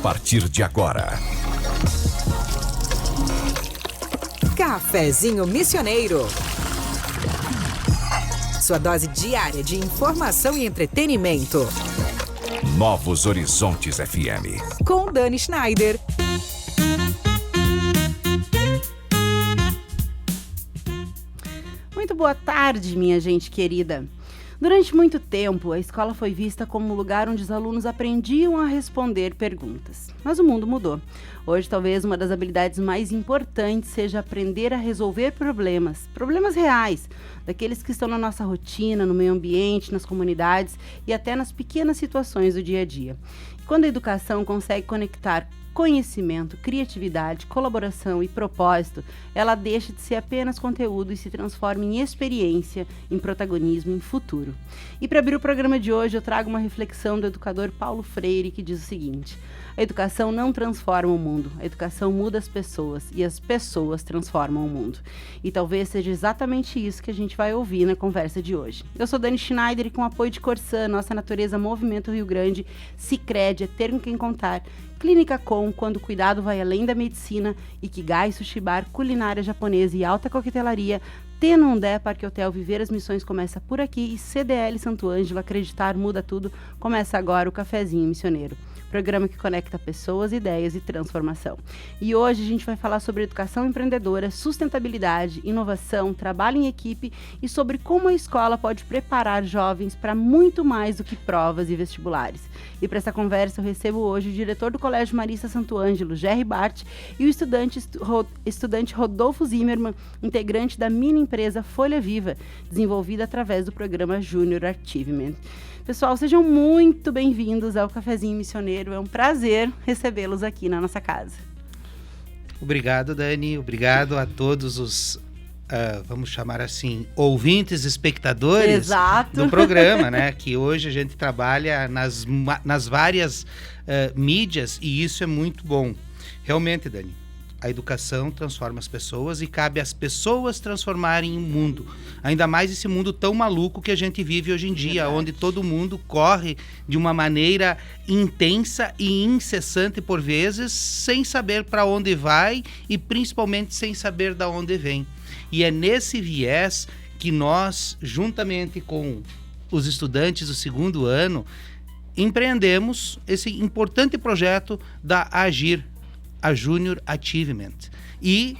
partir de agora. Cafezinho Missioneiro. Sua dose diária de informação e entretenimento. Novos Horizontes FM. Com Dani Schneider. Muito boa tarde, minha gente querida. Durante muito tempo, a escola foi vista como um lugar onde os alunos aprendiam a responder perguntas. Mas o mundo mudou. Hoje, talvez uma das habilidades mais importantes seja aprender a resolver problemas reais, daqueles que estão na nossa rotina, no meio ambiente, nas comunidades e até nas pequenas situações do dia a dia. E quando a educação consegue conectar conhecimento, criatividade, colaboração e propósito, ela deixa de ser apenas conteúdo e se transforma em experiência, em protagonismo, em futuro. E para abrir o programa de hoje, eu trago uma reflexão do educador Paulo Freire, que diz o seguinte: a educação não transforma o mundo, a educação muda as pessoas e as pessoas transformam o mundo. E talvez seja exatamente isso que a gente vai ouvir na conversa de hoje. Eu sou Dani Schneider e com apoio de Corsã, Nossa Natureza Movimento Rio Grande, Sicredi, é ter com quem contar, Clínica Com, quando o cuidado vai além da medicina, Ikigai Sushi Bar, culinária japonesa e alta coquetelaria, Tenondé Parque Hotel Viver as Missões começa por aqui e CDL Santo Ângelo, acreditar muda tudo, começa agora o Cafezinho Missioneiro. Programa que conecta pessoas, ideias e transformação. E hoje a gente vai falar sobre educação empreendedora, sustentabilidade, inovação, trabalho em equipe e sobre como a escola pode preparar jovens para muito mais do que provas e vestibulares. E para essa conversa eu recebo hoje o diretor do Colégio Marista Santo Ângelo, Jerry Bart, e o estudante Rodolfo Zimmermann, integrante da mini empresa Folha Viva, desenvolvida através do programa Junior Achievement. Pessoal, sejam muito bem-vindos ao Cafezinho Missioneiro. É um prazer recebê-los aqui na nossa casa. Obrigado, Dani. Obrigado a todos os, vamos chamar assim, ouvintes, espectadores Exato. do programa, né? Que hoje a gente trabalha nas várias mídias e isso é muito bom. Realmente, Dani, a educação transforma as pessoas e cabe às pessoas transformarem o mundo. Ainda mais esse mundo tão maluco que a gente vive hoje em dia, Verdade. onde todo mundo corre de uma maneira intensa e incessante por vezes, sem saber para onde vai e principalmente sem saber de onde vem. E é nesse viés que nós, juntamente com os estudantes do segundo ano, empreendemos esse importante projeto da Agir, a Junior Achievement. E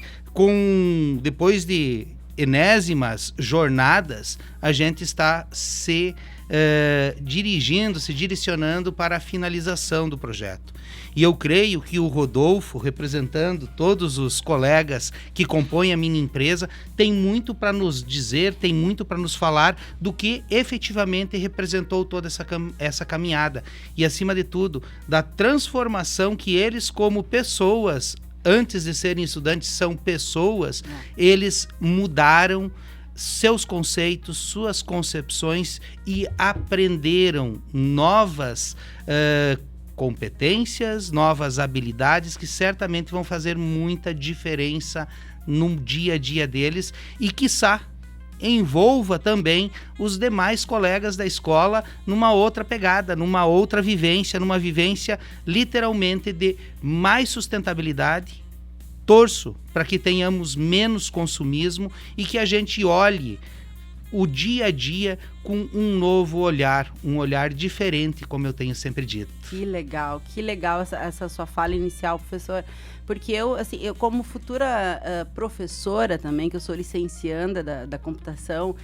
depois de enésimas jornadas, a gente está se direcionando para a finalização do projeto. E eu creio que o Rodolfo, representando todos os colegas que compõem a minha empresa, tem muito para nos dizer, tem muito para nos falar do que efetivamente representou toda essa caminhada. E, acima de tudo, da transformação que eles, como pessoas, antes de serem estudantes, são pessoas, eles mudaram seus conceitos, suas concepções e aprenderam novas competências, novas habilidades que certamente vão fazer muita diferença no dia a dia deles e, quiçá, envolva também os demais colegas da escola numa outra pegada, numa outra vivência, numa vivência literalmente de mais sustentabilidade. Torço para que tenhamos menos consumismo e que a gente olhe o dia a dia com um novo olhar, um olhar diferente, como eu tenho sempre dito. Que legal essa sua fala inicial, professor, porque eu como futura professora também, que eu sou licencianda da computação,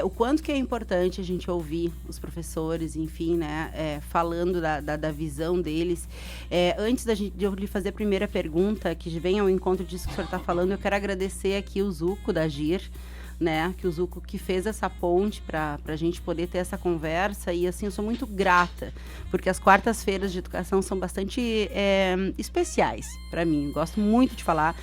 o quanto que é importante a gente ouvir os professores, enfim, né, falando da visão deles. Antes de eu lhe fazer a primeira pergunta, que vem ao encontro disso que o senhor está falando, eu quero agradecer aqui o Zuco da Agir, né, que o Zuco que fez essa ponte para a gente poder ter essa conversa. E assim, eu sou muito grata, porque as quartas-feiras de educação são bastante especiais para mim. Eu gosto muito de falar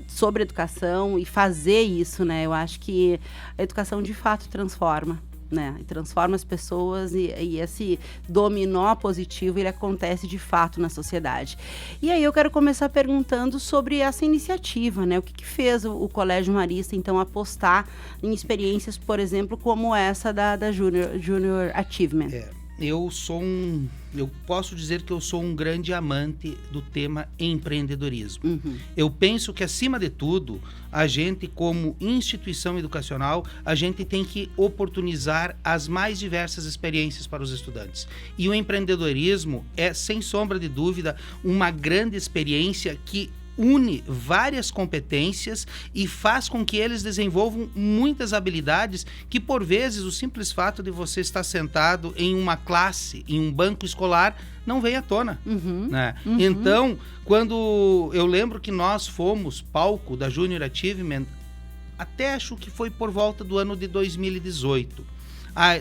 sobre educação e fazer isso, né? Eu acho que a educação de fato transforma, né? E transforma as pessoas e esse dominó positivo, ele acontece de fato na sociedade. E aí eu quero começar perguntando sobre essa iniciativa, né? O que fez o Colégio Marista, então, apostar em experiências, por exemplo, como essa da Junior Achievement? eu posso dizer que eu sou um grande amante do tema empreendedorismo. Eu penso que, acima de tudo, a gente, como instituição educacional, a gente tem que oportunizar as mais diversas experiências para os estudantes. E o empreendedorismo é, sem sombra de dúvida, uma grande experiência que une várias competências e faz com que eles desenvolvam muitas habilidades que, por vezes, o simples fato de você estar sentado em uma classe, em um banco escolar, não vem à tona. Né? Então, quando eu lembro que nós fomos palco da Junior Achievement, até acho que foi por volta do ano de 2018.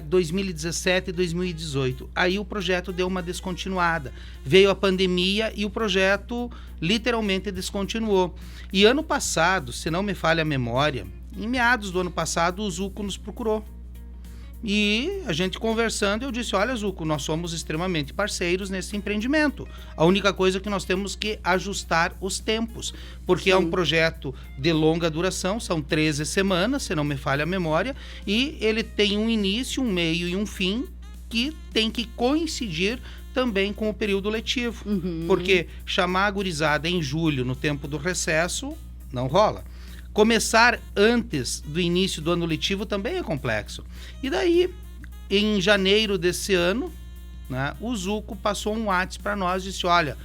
2017 e 2018. Aí o projeto deu uma descontinuada. Veio a pandemia e o projeto literalmente descontinuou. E ano passado, se não me falha a memória, em meados do ano passado, o Zuco nos procurou. E a gente conversando, eu disse: olha, Zuco, nós somos extremamente parceiros nesse empreendimento. A única coisa é que nós temos que ajustar os tempos, porque é um projeto de longa duração, são 13 semanas, se não me falha a memória, e ele tem um início, um meio e um fim que tem que coincidir também com o período letivo. Porque chamar a gurizada em julho, no tempo do recesso, não rola. Começar antes do início do ano letivo também é complexo. E daí, em janeiro desse ano, né, o Zuco passou um WhatsApp para nós e disse: olha,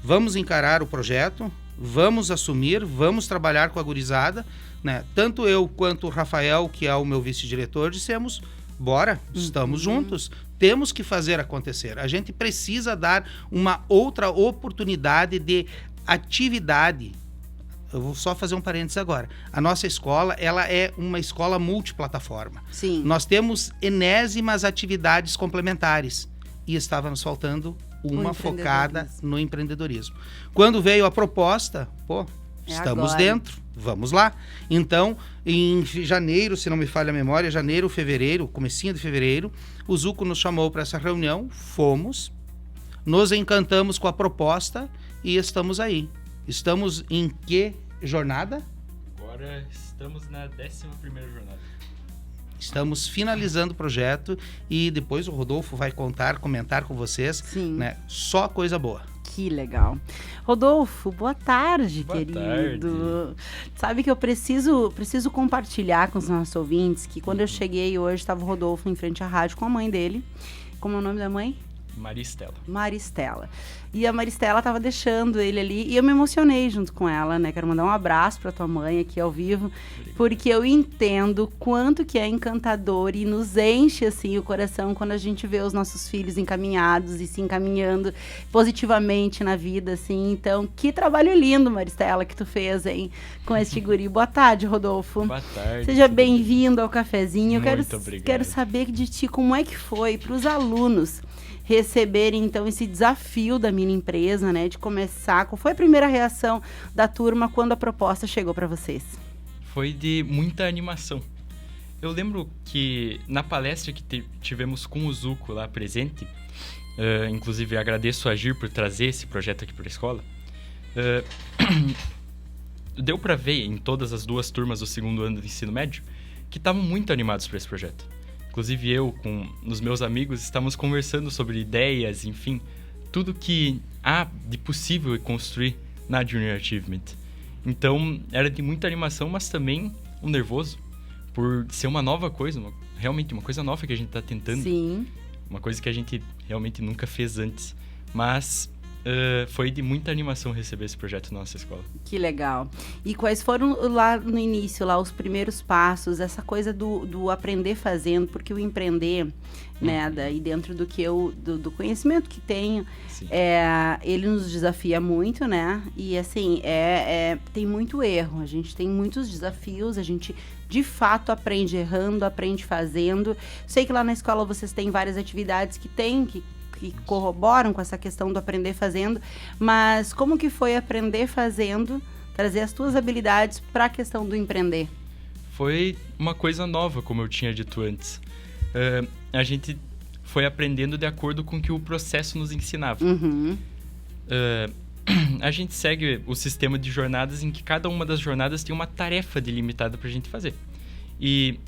vamos encarar o projeto, vamos assumir, vamos trabalhar com a gurizada. Né? Tanto eu quanto o Rafael, que é o meu vice-diretor, dissemos: bora, estamos juntos, temos que fazer acontecer. A gente precisa dar uma outra oportunidade de atividade. Eu vou só fazer um parênteses agora. A nossa escola, ela é uma escola multiplataforma. Sim. Nós temos enésimas atividades complementares e estava nos faltando uma focada no empreendedorismo. Quando veio a proposta, estamos agora. dentro, vamos lá. Então, em janeiro, se não me falha a memória, janeiro, fevereiro, comecinho de fevereiro, o Zuco nos chamou para essa reunião, fomos, nos encantamos com a proposta e estamos aí. Estamos em que jornada? Agora estamos na 11ª jornada. Estamos finalizando o projeto e depois o Rodolfo vai comentar com vocês. Sim. Né? Só coisa boa. Que legal. Rodolfo, boa tarde, Boa querido. tarde. Sabe que eu preciso compartilhar com os nossos ouvintes que quando eu cheguei hoje, estava o Rodolfo em frente à rádio com a mãe dele. Como é o nome da mãe? Maristela. Maristela. E a Maristela tava deixando ele ali e eu me emocionei junto com ela, né? Quero mandar um abraço pra tua mãe aqui ao vivo, porque eu entendo quanto que é encantador e nos enche, assim, o coração quando a gente vê os nossos filhos encaminhados e se encaminhando positivamente na vida, assim. Então, que trabalho lindo, Maristela, que tu fez, hein? Com este guri. Boa tarde, Rodolfo. Boa tarde. Seja bem-vindo ao cafezinho. Muito obrigado. Quero saber de ti como é que foi para os alunos receberem, então, esse desafio da mini empresa, né, de começar. Qual foi a primeira reação da turma quando a proposta chegou para vocês? Foi de muita animação. Eu lembro que na palestra que tivemos com o Zuco lá presente, inclusive agradeço a Agir por trazer esse projeto aqui para a escola, deu para ver em todas as duas turmas do segundo ano do ensino médio que estavam muito animados para esse projeto. Inclusive eu, com os meus amigos, estávamos conversando sobre ideias, enfim, tudo que há de possível construir na Junior Achievement. Então, era de muita animação, mas também um nervoso, por ser uma nova coisa, realmente uma coisa nova que a gente está tentando. Sim. Uma coisa que a gente realmente nunca fez antes. Mas foi de muita animação receber esse projeto na nossa escola. Que legal. E quais foram lá no início, lá os primeiros passos, essa coisa do aprender fazendo, porque o empreender, né, daí dentro do que do conhecimento que tenho, ele nos desafia muito, né? E assim, tem muito erro, a gente tem muitos desafios, a gente de fato aprende errando, aprende fazendo. Sei que lá na escola vocês têm várias atividades que corroboram com essa questão do aprender fazendo, mas como que foi aprender fazendo, trazer as tuas habilidades para a questão do empreender? Foi uma coisa nova, como eu tinha dito antes. A gente foi aprendendo de acordo com o que o processo nos ensinava. A gente segue o sistema de jornadas em que cada uma das jornadas tem uma tarefa delimitada para a gente fazer. E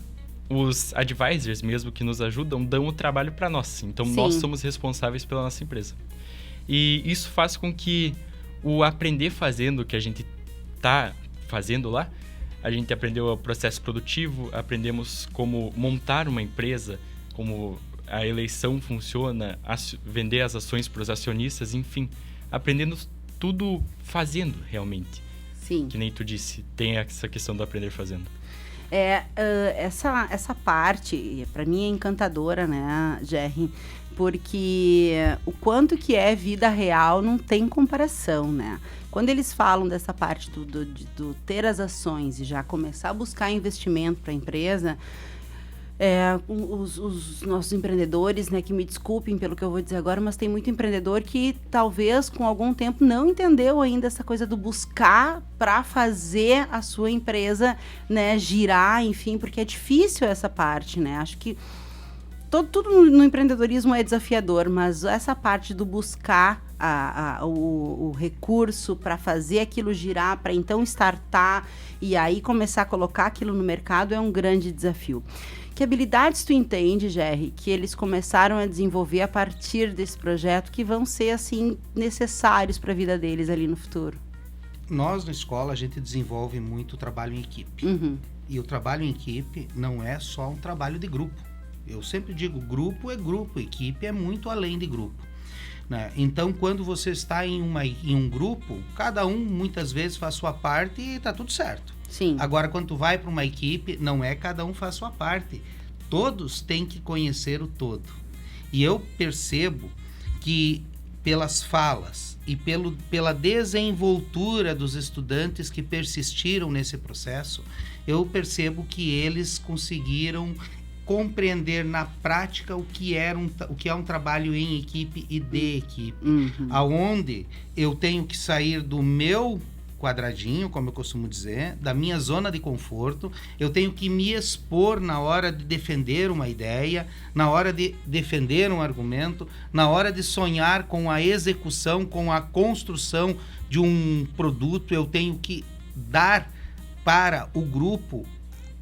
os advisors mesmo que nos ajudam dão o trabalho para nós. Então, Sim. nós somos responsáveis pela nossa empresa. E isso faz com que o aprender fazendo que a gente tá fazendo lá, a gente aprendeu o processo produtivo, aprendemos como montar uma empresa, como a eleição funciona, vender as ações para os acionistas, enfim. Aprendendo tudo fazendo, realmente. Sim. Que nem tu disse, tem essa questão do aprender fazendo. Essa parte, para mim, é encantadora, né, Jerry? Porque o quanto que é vida real não tem comparação, né? Quando eles falam dessa parte do ter as ações e já começar a buscar investimento para a empresa, os nossos empreendedores, né, que me desculpem pelo que eu vou dizer agora, mas tem muito empreendedor que talvez com algum tempo não entendeu ainda essa coisa do buscar para fazer a sua empresa, né, girar, enfim, porque é difícil essa parte, né? Acho que tudo no empreendedorismo é desafiador, mas essa parte do buscar o recurso para fazer aquilo girar, para então startar e aí começar a colocar aquilo no mercado é um grande desafio. Que habilidades tu entende, Jerry, que eles começaram a desenvolver a partir desse projeto que vão ser, assim, necessários para a vida deles ali no futuro? Nós, na escola, a gente desenvolve muito trabalho em equipe. Uhum. E o trabalho em equipe não é só um trabalho de grupo. Eu sempre digo, grupo é grupo, equipe é muito além de grupo, né? Então, quando você está em um grupo, cada um muitas vezes faz sua parte e está tudo certo. Sim. Agora, quando tu vai para uma equipe, não é cada um faz sua parte. Todos têm que conhecer o todo. E eu percebo que pelas falas e pela desenvoltura dos estudantes que persistiram nesse processo, eu percebo que eles conseguiram compreender na prática o que é um trabalho em equipe e de equipe. Uhum. Aonde eu tenho que sair do meu quadradinho, como eu costumo dizer, da minha zona de conforto, eu tenho que me expor na hora de defender uma ideia, na hora de defender um argumento, na hora de sonhar com a execução, com a construção de um produto, eu tenho que dar para o grupo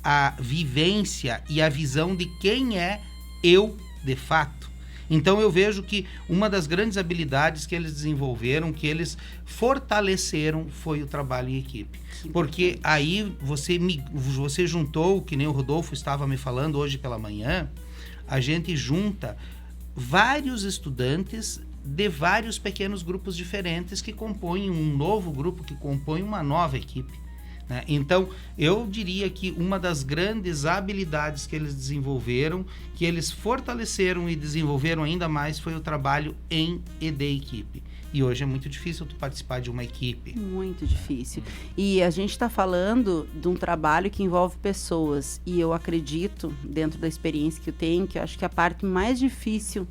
a vivência e a visão de quem é eu de fato. Então eu vejo que uma das grandes habilidades que eles desenvolveram, que eles fortaleceram, foi o trabalho em equipe. Porque aí você juntou, que nem o Rodolfo estava me falando hoje pela manhã, a gente junta vários estudantes de vários pequenos grupos diferentes que compõem um novo grupo, que compõe uma nova equipe. Então, eu diria que uma das grandes habilidades que eles desenvolveram, que eles fortaleceram e desenvolveram ainda mais, foi o trabalho em e de equipe. E hoje é muito difícil tu participar de uma equipe. Muito difícil. E a gente está falando de um trabalho que envolve pessoas. E eu acredito, dentro da experiência que eu tenho, que eu acho que a parte mais difícil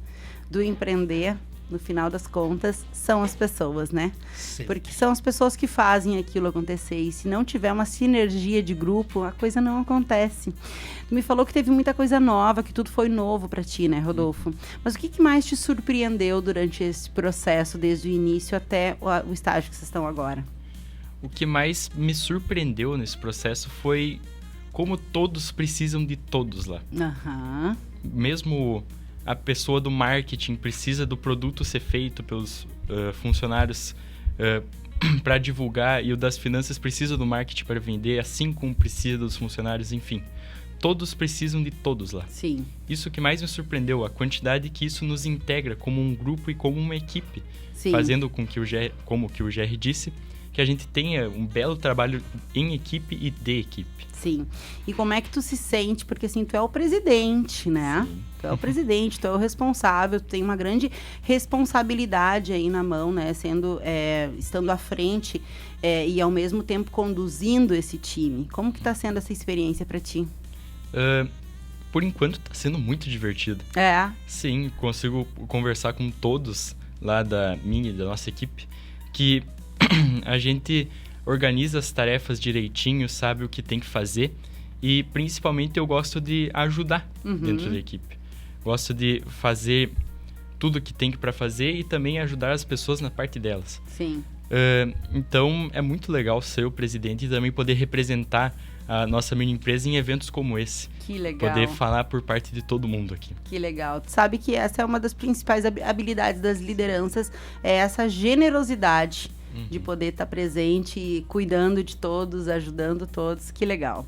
do empreender, no final das contas, são as pessoas, né? Sim. Porque são as pessoas que fazem aquilo acontecer. E se não tiver uma sinergia de grupo, a coisa não acontece. Tu me falou que teve muita coisa nova, que tudo foi novo para ti, né, Rodolfo? Mas o que mais te surpreendeu durante esse processo, desde o início até o estágio que vocês estão agora? O que mais me surpreendeu nesse processo foi como todos precisam de todos lá. Aham. Mesmo a pessoa do marketing precisa do produto ser feito pelos funcionários para divulgar, e o das finanças precisa do marketing para vender, assim como precisa dos funcionários, enfim. Todos precisam de todos lá. Sim. Isso que mais me surpreendeu, a quantidade que isso nos integra como um grupo e como uma equipe. Sim. Fazendo com que como que o Jerry disse, que a gente tenha um belo trabalho em equipe e de equipe. Sim. E como é que tu se sente? Porque assim, tu é o presidente, né? Sim. Tu é o presidente, tu é o responsável, tu tem uma grande responsabilidade aí na mão, né? Estando à frente e ao mesmo tempo conduzindo esse time. Como que tá sendo essa experiência para ti? Por enquanto tá sendo muito divertido. É. Sim, consigo conversar com todos lá da nossa equipe, que a gente organiza as tarefas direitinho, sabe o que tem que fazer, e principalmente eu gosto de ajudar dentro da equipe. Gosto de fazer tudo o que tem para fazer e também ajudar as pessoas na parte delas. Sim. Então é muito legal ser o presidente e também poder representar a nossa mini empresa em eventos como esse. Que legal. Poder falar por parte de todo mundo aqui. Que legal. Tu sabe que essa é uma das principais habilidades das lideranças, é essa generosidade de poder estar presente, cuidando de todos, ajudando todos. Que legal.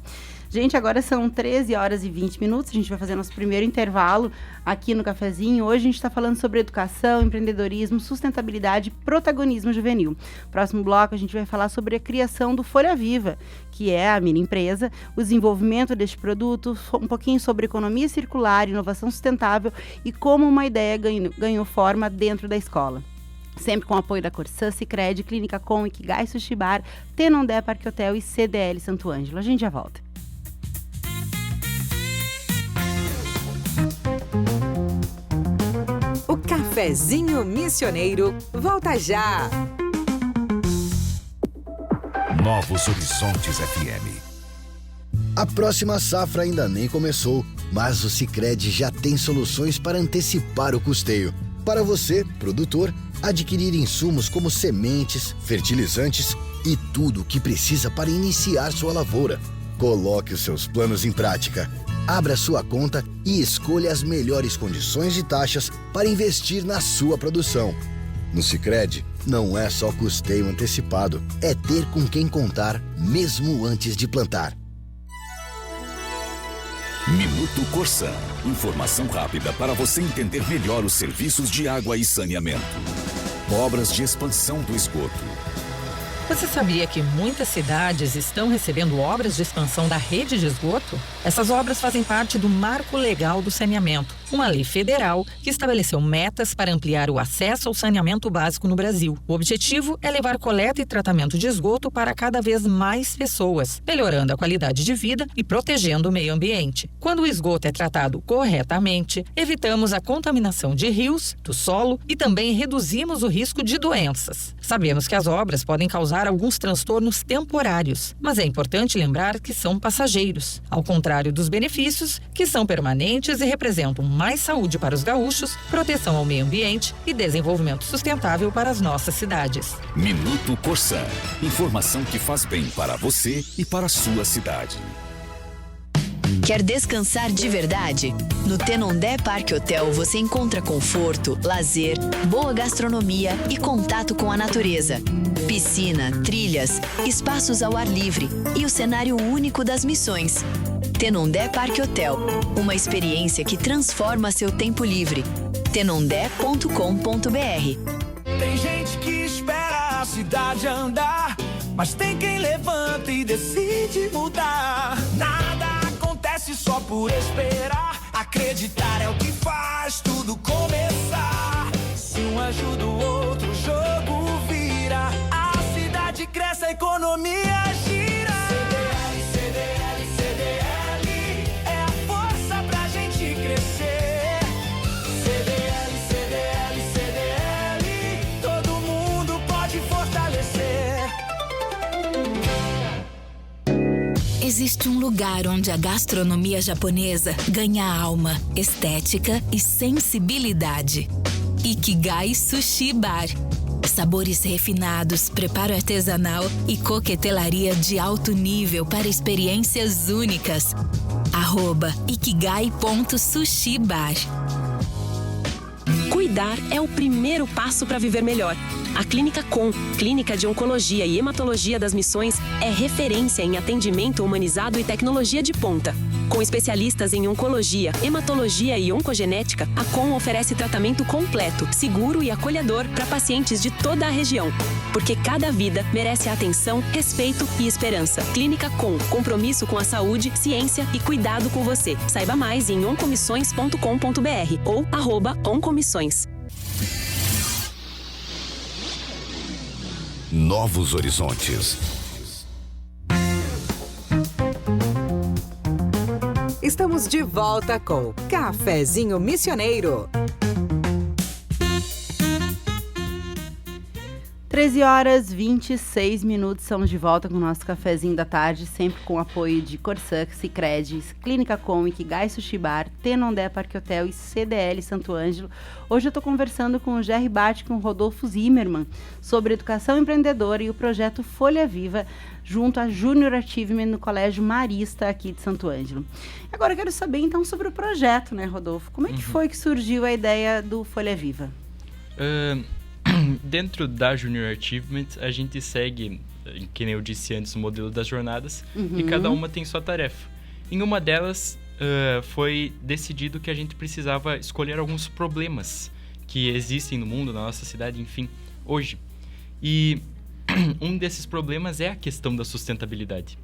Gente, agora são 13 horas e 20 minutos, a gente vai fazer nosso primeiro intervalo aqui no Cafezinho. Hoje a gente está falando sobre educação, empreendedorismo, sustentabilidade e protagonismo juvenil. Próximo bloco a gente vai falar sobre a criação do Folha Viva, que é a mini empresa, o desenvolvimento deste produto, um pouquinho sobre economia circular, inovação sustentável e como uma ideia ganhou forma dentro da escola. Sempre com o apoio da Corsã, Sicredi, Clínica Com, Ikigai Sushi Bar, Tenondé Parque Hotel e CDL Santo Ângelo. A gente já volta. O Cafezinho Missioneiro volta já. Novos Horizontes FM. A próxima safra ainda nem começou, mas o Sicredi já tem soluções para antecipar o custeio. Para você, produtor, adquirir insumos como sementes, fertilizantes e tudo o que precisa para iniciar sua lavoura. Coloque os seus planos em prática. Abra sua conta e escolha as melhores condições de taxas para investir na sua produção. No Sicredi, não é só custeio antecipado, é ter com quem contar mesmo antes de plantar. Minuto Corsã. Informação rápida para você entender melhor os serviços de água e saneamento. Obras de expansão do esgoto. Você sabia que muitas cidades estão recebendo obras de expansão da rede de esgoto? Essas obras fazem parte do Marco Legal do Saneamento, uma lei federal que estabeleceu metas para ampliar o acesso ao saneamento básico no Brasil. O objetivo é levar coleta e tratamento de esgoto para cada vez mais pessoas, melhorando a qualidade de vida e protegendo o meio ambiente. Quando o esgoto é tratado corretamente, evitamos a contaminação de rios, do solo e também reduzimos o risco de doenças. Sabemos que as obras podem causar alguns transtornos temporários, mas é importante lembrar que são passageiros, ao contrário dos benefícios, que são permanentes e representam mais saúde para os gaúchos, proteção ao meio ambiente e desenvolvimento sustentável para as nossas cidades. Minuto Corsã. Informação que faz bem para você e para a sua cidade. Quer descansar de verdade? No Tenondé Parque Hotel você encontra conforto, lazer, boa gastronomia e contato com a natureza. Piscina, trilhas, espaços ao ar livre e o cenário único das missões. Tenondé Parque Hotel, uma experiência que transforma seu tempo livre. tenondé.com.br. Tem gente que espera a cidade andar, mas tem quem levanta e decide mudar. Nada acontece só por esperar. Acreditar é o que faz tudo começar. Se um ajuda o outro, o jogo vira. A cidade cresce, a economia gira. CDL, CDL, CDL é a força pra gente crescer. CDL, CDL, CDL, todo mundo pode fortalecer. Existe um lugar onde a gastronomia japonesa ganha alma, estética e sensibilidade. Ikigai Sushi Bar. Sabores refinados, preparo artesanal e coquetelaria de alto nível para experiências únicas. @ikigai.sushibar. Cuidar é o primeiro passo para viver melhor. A Clínica Com, Clínica de Oncologia e Hematologia das Missões, é referência em atendimento humanizado e tecnologia de ponta. Com especialistas em oncologia, hematologia e oncogenética, a Com oferece tratamento completo, seguro e acolhedor para pacientes de toda a região. Porque cada vida merece atenção, respeito e esperança. Clínica Com, compromisso com a saúde, ciência e cuidado com você. Saiba mais em oncomissões.com.br ou @oncomissões. Novos Horizontes. Estamos de volta com Cafezinho Missioneiro. 13h26, estamos de volta com o nosso cafezinho da tarde, sempre com apoio de Corsã, Sicredi, Clínica Com, Ikigai Sushi Bar, Tenondé Parque Hotel e CDL Santo Ângelo. Hoje eu estou conversando com o Gerry Bart e com o Rodolfo Zimmermann sobre educação empreendedora e o projeto Folha Viva, junto à Junior Achievement no Colégio Marista aqui de Santo Ângelo. Agora eu quero saber então sobre o projeto, né, Rodolfo? Como é que foi que surgiu a ideia do Folha Viva? Dentro da Junior Achievement, a gente segue, que nem eu disse antes, o modelo das jornadas, e cada uma tem sua tarefa. Em uma delas, foi decidido que a gente precisava escolher alguns problemas que existem no mundo, na nossa cidade, enfim, hoje. E um desses problemas é a questão da sustentabilidade.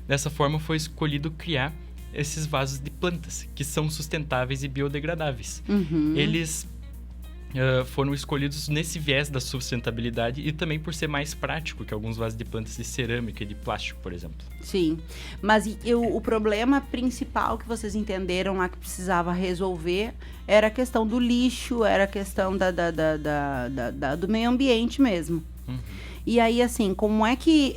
Dessa forma, foi escolhido criar esses vasos de plantas, que são sustentáveis e biodegradáveis. Eles foram escolhidos nesse viés da sustentabilidade e também por ser mais prático que alguns vasos de plantas de cerâmica e de plástico, por exemplo. Sim, mas o problema principal que vocês entenderam lá que precisava resolver era a questão do lixo, era a questão do meio ambiente mesmo. E aí, assim, como é que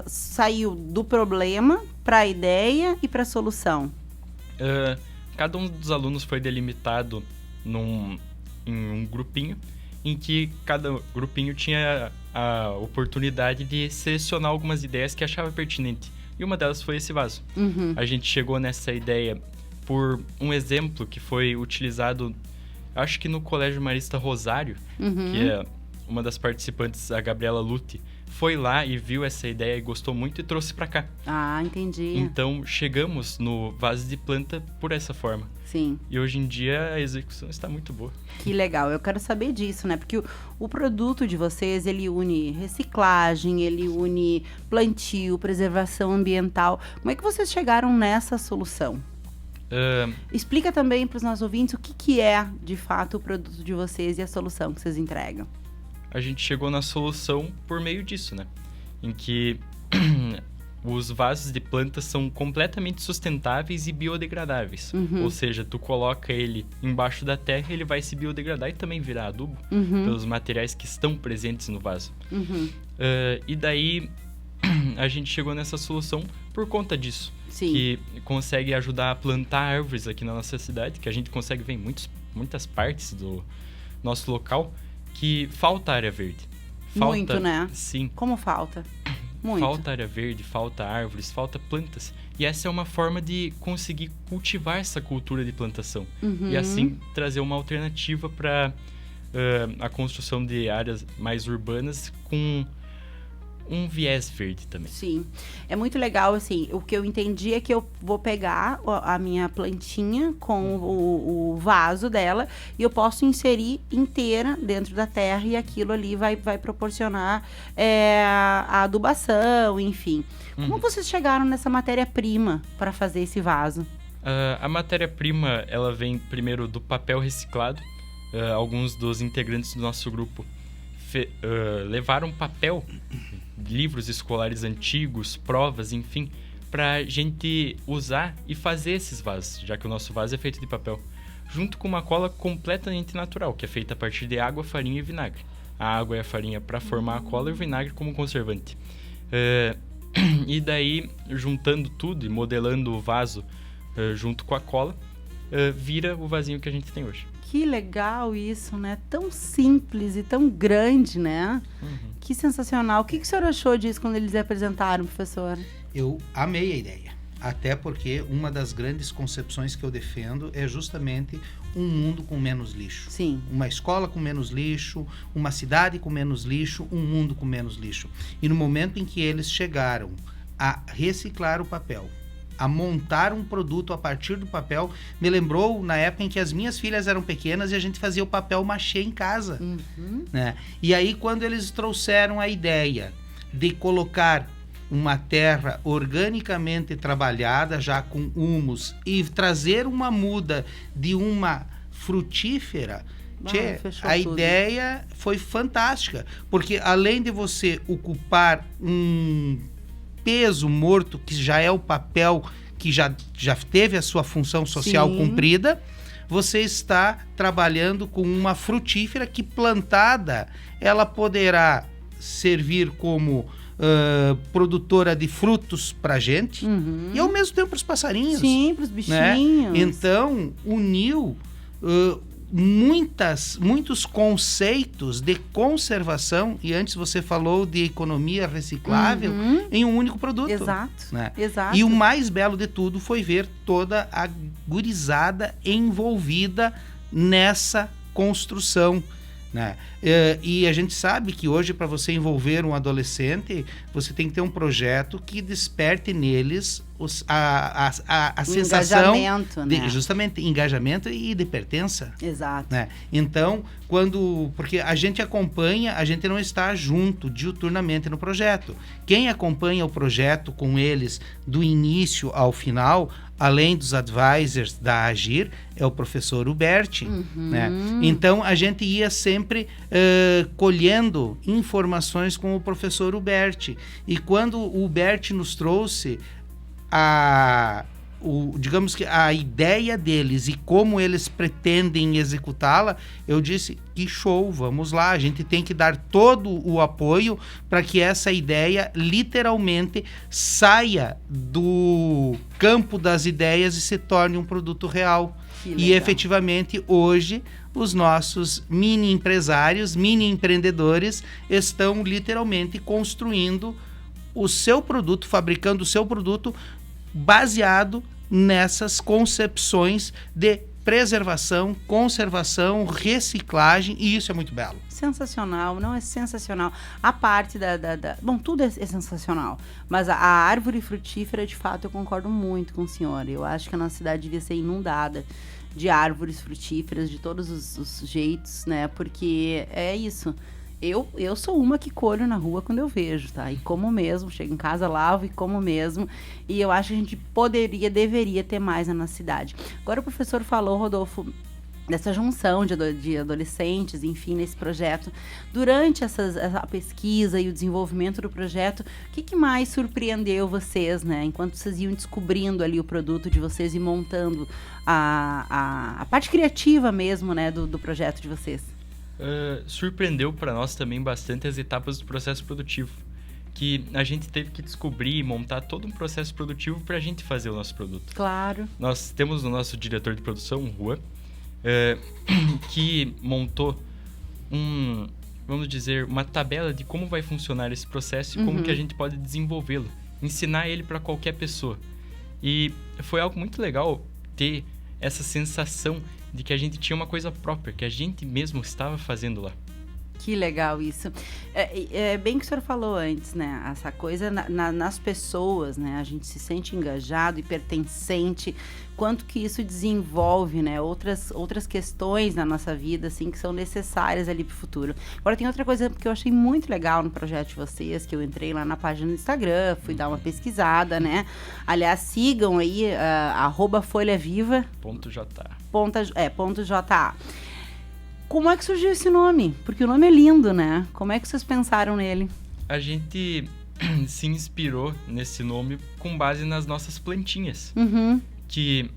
saiu do problema para a ideia e para a solução? Cada um dos alunos foi delimitado em um grupinho, em que cada grupinho tinha a oportunidade de selecionar algumas ideias que achava pertinente. E uma delas foi esse vaso. A gente chegou nessa ideia por um exemplo que foi utilizado, acho que no Colégio Marista Rosário, que é uma das participantes, a Gabriela Lutti, foi lá e viu essa ideia e gostou muito e trouxe para cá. Ah, entendi. Então, chegamos no vaso de planta por essa forma. Sim. E hoje em dia a execução está muito boa. Que legal, eu quero saber disso, né? Porque o produto de vocês, ele une reciclagem, ele une plantio, preservação ambiental. Como é que vocês chegaram nessa solução? Explica também para os nossos ouvintes o que é, de fato, o produto de vocês e a solução que vocês entregam. A gente chegou na solução por meio disso, né? Em que os vasos de plantas são completamente sustentáveis e biodegradáveis. Ou seja, tu coloca ele embaixo da terra, ele vai se biodegradar e também virar adubo pelos materiais que estão presentes no vaso. E daí a gente chegou nessa solução por conta disso. Sim. Que consegue ajudar a plantar árvores aqui na nossa cidade, que a gente consegue ver em muitas partes do nosso local, que falta área verde. Muito, né? Sim. Como falta? Muito. Falta área verde, falta árvores, falta plantas. E essa é uma forma de conseguir cultivar essa cultura de plantação. E assim trazer uma alternativa para a construção de áreas mais urbanas com um viés verde também. Sim. É muito legal, assim, o que eu entendi é que eu vou pegar a minha plantinha com o vaso dela e eu posso inserir inteira dentro da terra e aquilo ali vai proporcionar a adubação, enfim. Como vocês chegaram nessa matéria-prima para fazer esse vaso? A matéria-prima, ela vem primeiro do papel reciclado. Alguns dos integrantes do nosso grupo levaram papel, livros escolares antigos, provas, enfim, pra gente usar e fazer esses vasos, já que o nosso vaso é feito de papel, junto com uma cola completamente natural, que é feita a partir de água, farinha e vinagre. A água e a farinha para formar a cola e o vinagre como conservante. E daí, juntando tudo e modelando o vaso junto com a cola, vira o vasinho que a gente tem hoje. Que legal isso, né? Tão simples e tão grande, né? Que sensacional. O que o senhor achou disso quando eles apresentaram, professor? Eu amei a ideia. Até porque uma das grandes concepções que eu defendo é justamente um mundo com menos lixo. Sim. Uma escola com menos lixo, uma cidade com menos lixo, um mundo com menos lixo. E no momento em que eles chegaram a reciclar o papel, a montar um produto a partir do papel, me lembrou na época em que as minhas filhas eram pequenas e a gente fazia o papel machê em casa. Né? E aí, quando eles trouxeram a ideia de colocar uma terra organicamente trabalhada, já com humus, e trazer uma muda de uma frutífera, a ideia foi fantástica. Porque além de você ocupar um peso morto, que já é o papel que já teve a sua função social cumprida, você está trabalhando com uma frutífera que plantada, ela poderá servir como produtora de frutos para a gente e ao mesmo tempo para os passarinhos. Sim, para os bichinhos. Né? Então, uniu muitos conceitos de conservação, e antes você falou de economia reciclável, em um único produto. Exato, né? exato. E o mais belo de tudo foi ver toda a gurizada envolvida nessa construção. Né? E a gente sabe que hoje, para você envolver um adolescente, você tem que ter um projeto que desperte neles a sensação de, né? Justamente, engajamento e de pertença. Exato. Né? Então, porque a gente acompanha, a gente não está junto diuturnamente no projeto. Quem acompanha o projeto com eles do início ao final, além dos advisors da Agir, é o professor Huberti. Né? Então, a gente ia sempre colhendo informações com o professor Huberti. E quando o Huberti nos trouxe digamos que a ideia deles e como eles pretendem executá-la, eu disse, que show, vamos lá, a gente tem que dar todo o apoio para que essa ideia literalmente saia do campo das ideias e se torne um produto real. E efetivamente hoje os nossos mini empresários, mini empreendedores estão literalmente construindo o seu produto, fabricando o seu produto baseado nessas concepções de preservação, conservação, reciclagem, e isso é muito belo. Sensacional, não é sensacional. A parte Bom, tudo é sensacional, mas a árvore frutífera, de fato, eu concordo muito com o senhor. Eu acho que a nossa cidade devia ser inundada de árvores frutíferas, de todos os jeitos, né? Porque é isso. Eu sou uma que colho na rua quando eu vejo, tá? E como mesmo, chego em casa, lavo e como mesmo. E eu acho que a gente deveria ter mais na nossa cidade. Agora o professor falou, Rodolfo, dessa junção de adolescentes, enfim, nesse projeto. Durante essa pesquisa e o desenvolvimento do projeto, o que mais surpreendeu vocês, né? Enquanto vocês iam descobrindo ali o produto de vocês e montando a parte criativa mesmo, né, do projeto de vocês? Surpreendeu para nós também bastante as etapas do processo produtivo, que a gente teve que descobrir e montar todo um processo produtivo para a gente fazer o nosso produto. Claro. Nós temos o nosso diretor de produção, o Rua, que montou vamos dizer, uma tabela de como vai funcionar esse processo e como que a gente pode desenvolvê-lo, ensinar ele para qualquer pessoa. E foi algo muito legal ter essa sensação de que a gente tinha uma coisa própria, que a gente mesmo estava fazendo lá. Que legal isso. É bem que o senhor falou antes, né? Essa coisa nas pessoas, né? A gente se sente engajado e pertencente. Quanto que isso desenvolve, né? Outras questões na nossa vida, assim, que são necessárias ali para o futuro. Agora, tem outra coisa que eu achei muito legal no projeto de vocês, que eu entrei lá na página do Instagram, fui dar uma pesquisada, né? Aliás, sigam aí, @folhaviva. .ja. Como é que surgiu esse nome? Porque o nome é lindo, né? Como é que vocês pensaram nele? A gente se inspirou nesse nome com base nas nossas plantinhas. Que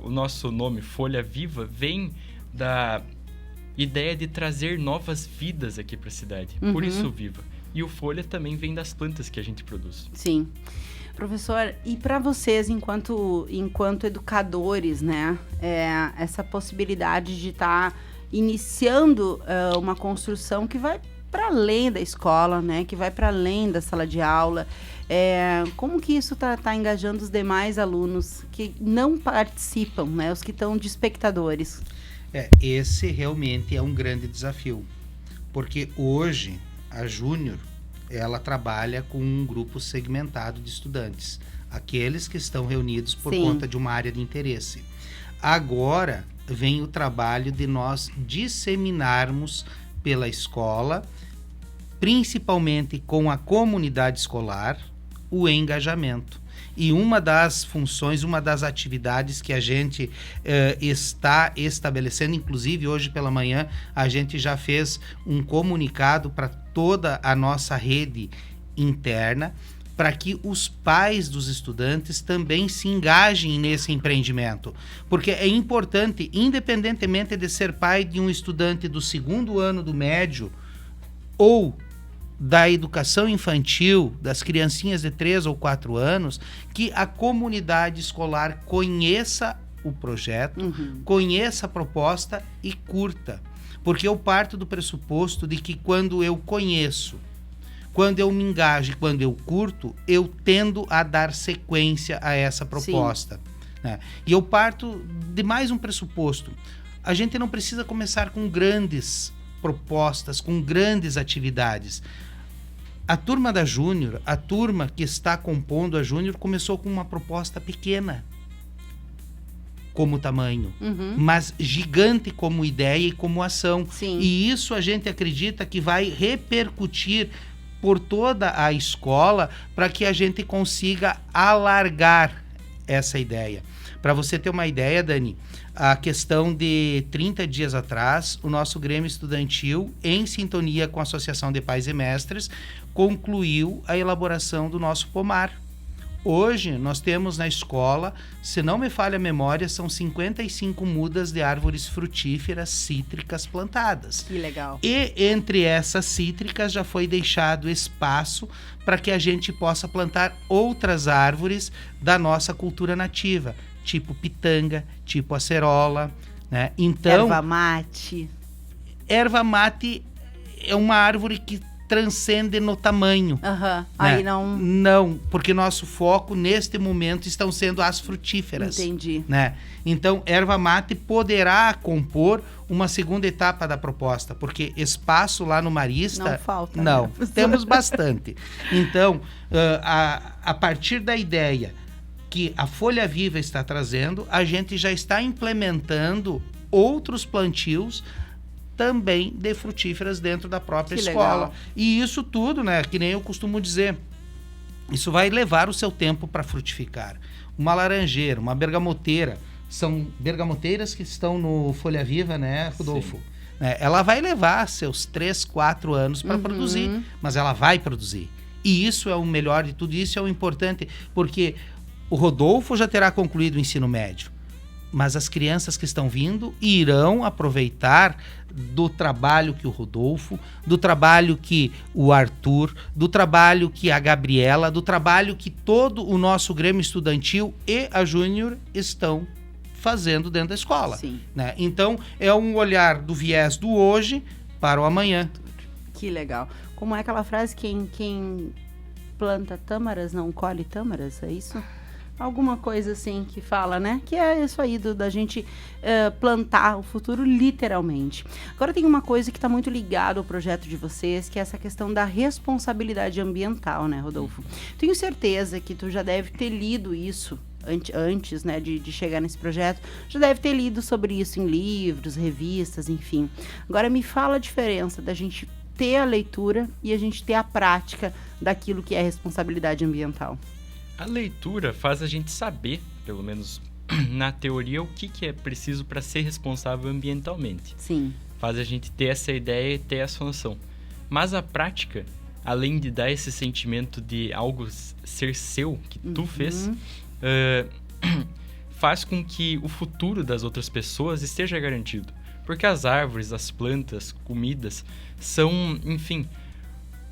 o nosso nome, Folha Viva, vem da ideia de trazer novas vidas aqui para a cidade. Por isso, Viva. E o Folha também vem das plantas que a gente produz. Sim. Professor, e para vocês, enquanto educadores, né? Essa possibilidade de estar iniciando uma construção que vai para além da escola, né? Que vai para além da sala de aula. Como que isso tá engajando os demais alunos que não participam, né? Os que estão de espectadores? Esse realmente é um grande desafio. Porque hoje, a Júnior, ela trabalha com um grupo segmentado de estudantes. Aqueles que estão reunidos por conta de uma área de interesse. Agora vem o trabalho de nós disseminarmos pela escola, principalmente com a comunidade escolar, o engajamento. E uma das funções, uma das atividades que a gente está estabelecendo, inclusive hoje pela manhã, a gente já fez um comunicado para toda a nossa rede interna, para que os pais dos estudantes também se engajem nesse empreendimento. Porque é importante, independentemente de ser pai de um estudante do 2º ano do médio ou da educação infantil, das criancinhas de 3 ou 4 anos, que a comunidade escolar conheça o projeto, conheça a proposta e curta. Porque eu parto do pressuposto de que quando eu conheço, quando eu me engajo, quando eu curto, eu tendo a dar sequência a essa proposta. Né? E eu parto de mais um pressuposto. A gente não precisa começar com grandes propostas, com grandes atividades. A turma da Júnior, a turma que está compondo a Júnior, começou com uma proposta pequena como tamanho, mas gigante como ideia e como ação. Sim. E isso a gente acredita que vai repercutir por toda a escola para que a gente consiga alargar essa ideia. Para você ter uma ideia, Dani, a questão de 30 dias atrás, o nosso Grêmio Estudantil, em sintonia com a Associação de Pais e Mestres, concluiu a elaboração do nosso pomar. Hoje, nós temos na escola, se não me falha a memória, são 55 mudas de árvores frutíferas cítricas plantadas. Que legal. E entre essas cítricas já foi deixado espaço para que a gente possa plantar outras árvores da nossa cultura nativa, tipo pitanga, tipo acerola, né? Então, erva mate. Erva mate é uma árvore que transcende no tamanho. Né? Aí não, porque nosso foco neste momento estão sendo as frutíferas. Entendi. Né? Então, erva mate poderá compor uma segunda etapa da proposta, porque espaço lá no Marista... Não falta. Não, né? temos bastante. Então, a partir da ideia que a Folha Viva está trazendo, a gente já está implementando outros plantios também de frutíferas dentro da própria escola. Legal. E isso tudo, né, que nem eu costumo dizer, isso vai levar o seu tempo para frutificar. Uma laranjeira, uma bergamoteira, são bergamoteiras que estão no Folha Viva, né, Rodolfo? Ela vai levar seus 3, 4 anos para produzir, mas ela vai produzir. E isso é o melhor de tudo, isso é o importante, porque o Rodolfo já terá concluído o ensino médio, mas as crianças que estão vindo irão aproveitar do trabalho que o Rodolfo, do trabalho que o Arthur, do trabalho que a Gabriela, do trabalho que todo o nosso Grêmio Estudantil e a Júnior estão fazendo dentro da escola. Sim. Né? Então, é um olhar do viés do hoje para o amanhã. Que legal. Como é aquela frase, quem planta tâmaras não colhe tâmaras, é isso? Alguma coisa assim que fala, né? Que é isso aí da gente plantar o futuro literalmente. Agora tem uma coisa que está muito ligada ao projeto de vocês, que é essa questão da responsabilidade ambiental, né, Rodolfo? Tenho certeza que tu já deve ter lido isso antes, né, de chegar nesse projeto. Já deve ter lido sobre isso em livros, revistas, enfim. Agora me fala a diferença da gente ter a leitura e a gente ter a prática daquilo que é responsabilidade ambiental. A leitura faz a gente saber, pelo menos na teoria, o que é preciso para ser responsável ambientalmente. Sim. Faz a gente ter essa ideia e ter essa noção. Mas a prática, além de dar esse sentimento de algo ser seu, que tu fez, faz com que o futuro das outras pessoas esteja garantido. Porque as árvores, as plantas, comidas, são, enfim,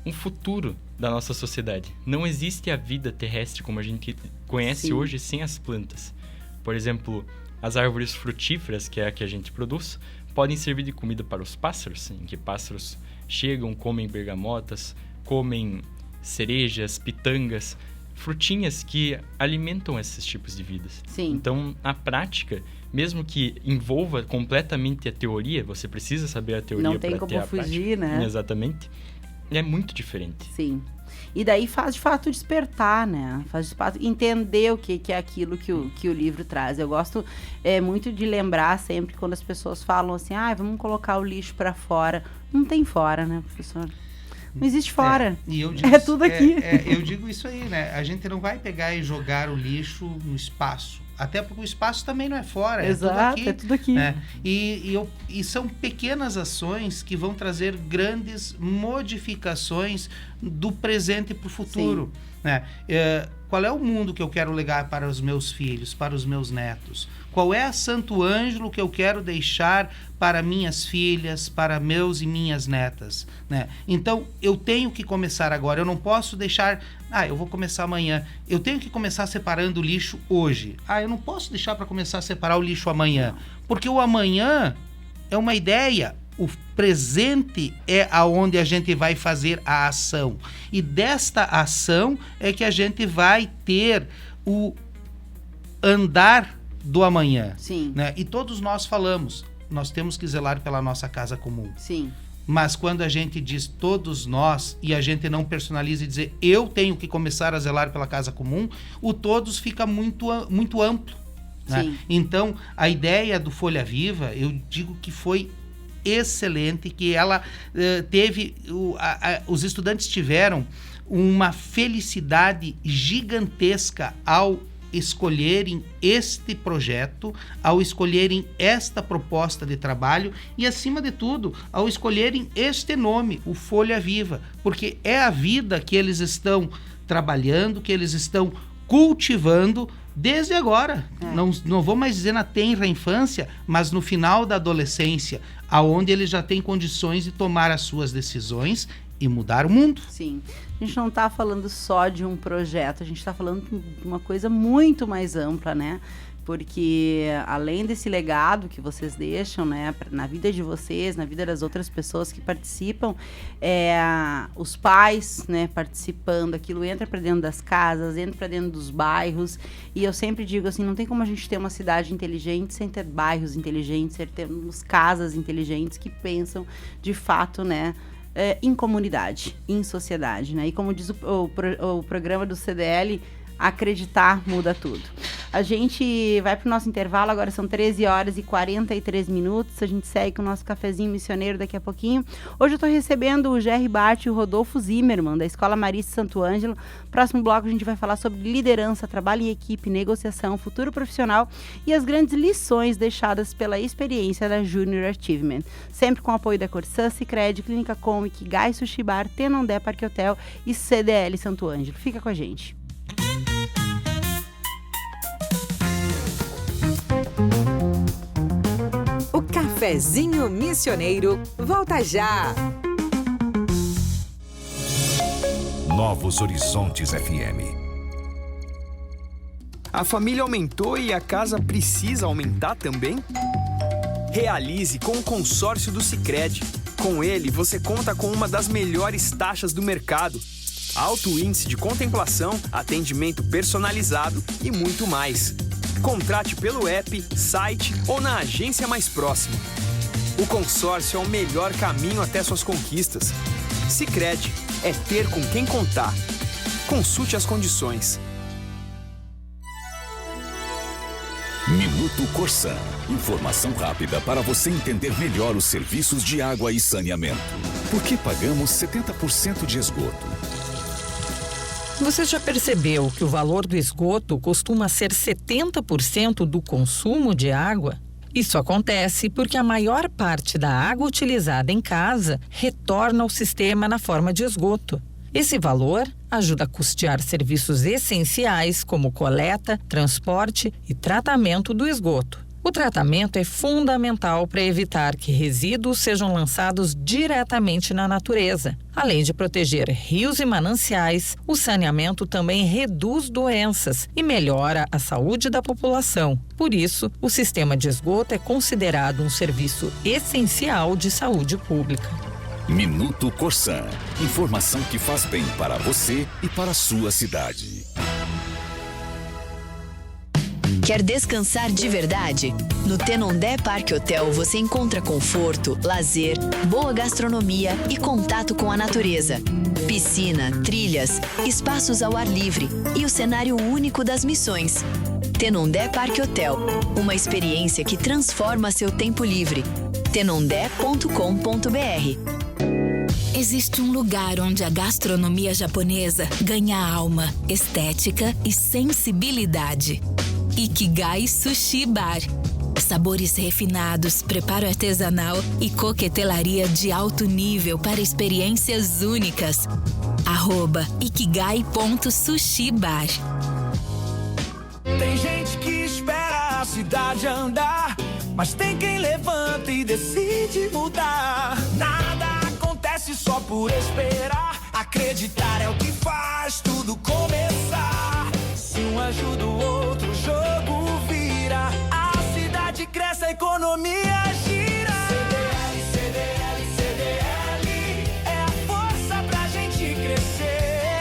um futuro da nossa sociedade. Não existe a vida terrestre como a gente conhece hoje sem as plantas. Por exemplo, as árvores frutíferas, que é a que a gente produz, podem servir de comida para os pássaros, em que pássaros chegam, comem bergamotas, comem cerejas, pitangas, frutinhas que alimentam esses tipos de vidas. Sim. Então, a prática, mesmo que envolva completamente a teoria, você precisa saber a teoria para ter a prática. Não tem como fugir, né? Exatamente. É muito diferente. Sim. E daí faz de fato despertar, né? Faz de fato entender o que é aquilo que o livro traz. Eu gosto muito de lembrar sempre quando as pessoas falam assim, vamos colocar o lixo para fora. Não tem fora, né, professor? Não existe fora. E eu digo, é tudo aqui. Eu digo isso aí, né? A gente não vai pegar e jogar o lixo no espaço. Até porque o espaço também não é fora. Exato, é tudo aqui. Né? E são pequenas ações que vão trazer grandes modificações do presente para o futuro. né? Qual é o mundo que eu quero legar para os meus filhos, para os meus netos? Qual é a Santo Ângelo que eu quero deixar para minhas filhas, para meus e minhas netas, né? Então, eu tenho que começar agora. Eu não posso deixar... eu vou começar amanhã. Eu tenho que começar separando o lixo hoje. Eu não posso deixar para começar a separar o lixo amanhã. Porque o amanhã é uma ideia. O presente é aonde a gente vai fazer a ação. E desta ação é que a gente vai ter o andar do amanhã. Sim. Né? E todos nós falamos, nós temos que zelar pela nossa casa comum. Sim. Mas quando a gente diz todos nós e a gente não personaliza e dizer eu tenho que começar a zelar pela casa comum, o todos fica muito amplo. Né? Sim. Então, a ideia do Folha Viva, eu digo que foi excelente, que ela teve... os estudantes tiveram uma felicidade gigantesca ao escolherem este projeto, ao escolherem esta proposta de trabalho e, acima de tudo, ao escolherem este nome, o Folha Viva, porque é a vida que eles estão trabalhando, que eles estão cultivando desde agora. Não vou mais dizer na tenra infância, mas no final da adolescência, aonde eles já têm condições de tomar as suas decisões e mudar o mundo. Sim. A gente não está falando só de um projeto, a gente está falando de uma coisa muito mais ampla, né? Porque além desse legado que vocês deixam, né, na vida de vocês, na vida das outras pessoas que participam, os pais, né, participando, aquilo entra para dentro das casas, entra para dentro dos bairros. E eu sempre digo assim, não tem como a gente ter uma cidade inteligente sem ter bairros inteligentes, sem termos casas inteligentes que pensam de fato, né, em comunidade, em sociedade, né? E como diz o programa do CDL, acreditar muda tudo. A gente vai para o nosso intervalo, agora são 13h43. A gente segue com o nosso cafezinho missioneiro daqui a pouquinho. Hoje eu estou recebendo o Jerry Bart e o Rodolfo Zimmermann, da Escola Marista Santo Ângelo. Próximo bloco a gente vai falar sobre liderança, trabalho em equipe, negociação, futuro profissional e as grandes lições deixadas pela experiência da Junior Achievement. Sempre com o apoio da Corsã, Sicredi, Clínica Com, Ikigai Sushi Bar, Tenondé Parque Hotel e CDL Santo Ângelo. Fica com a gente. O Cafezinho Missioneiro volta já. Novos Horizontes FM. A família aumentou e a casa precisa aumentar também? Realize com o consórcio do Sicredi. Com ele, você conta com uma das melhores taxas do mercado. Alto índice de contemplação, atendimento personalizado e muito mais. Contrate pelo app, site ou na agência mais próxima. O consórcio é o melhor caminho até suas conquistas. Sicredi é ter com quem contar. Consulte as condições. Minuto Corsã. Informação rápida para você entender melhor os serviços de água e saneamento. Por que pagamos 70% de esgoto? Você já percebeu que o valor do esgoto costuma ser 70% do consumo de água? Isso acontece porque a maior parte da água utilizada em casa retorna ao sistema na forma de esgoto. Esse valor ajuda a custear serviços essenciais como coleta, transporte e tratamento do esgoto. O tratamento é fundamental para evitar que resíduos sejam lançados diretamente na natureza. Além de proteger rios e mananciais, o saneamento também reduz doenças e melhora a saúde da população. Por isso, o sistema de esgoto é considerado um serviço essencial de saúde pública. Minuto Corsã. Informação que faz bem para você e para a sua cidade. Quer descansar de verdade? No Tenondé Parque Hotel você encontra conforto, lazer, boa gastronomia e contato com a natureza. Piscina, trilhas, espaços ao ar livre e o cenário único das missões. Tenondé Parque Hotel, uma experiência que transforma seu tempo livre. tenondé.com.br. Existe um lugar onde a gastronomia japonesa ganha alma, estética e sensibilidade. Ikigai Sushi Bar. Sabores refinados, preparo artesanal e coquetelaria de alto nível para experiências únicas. @ikigai.sushibar. Tem gente que espera a cidade andar, mas tem quem levanta e decide mudar. Nada acontece só por esperar. Acreditar é o que faz tudo começar. Se um ajuda o outro, o jogo vira. A cidade cresce, a economia gira. CDL, CDL, CDL é a força pra gente crescer.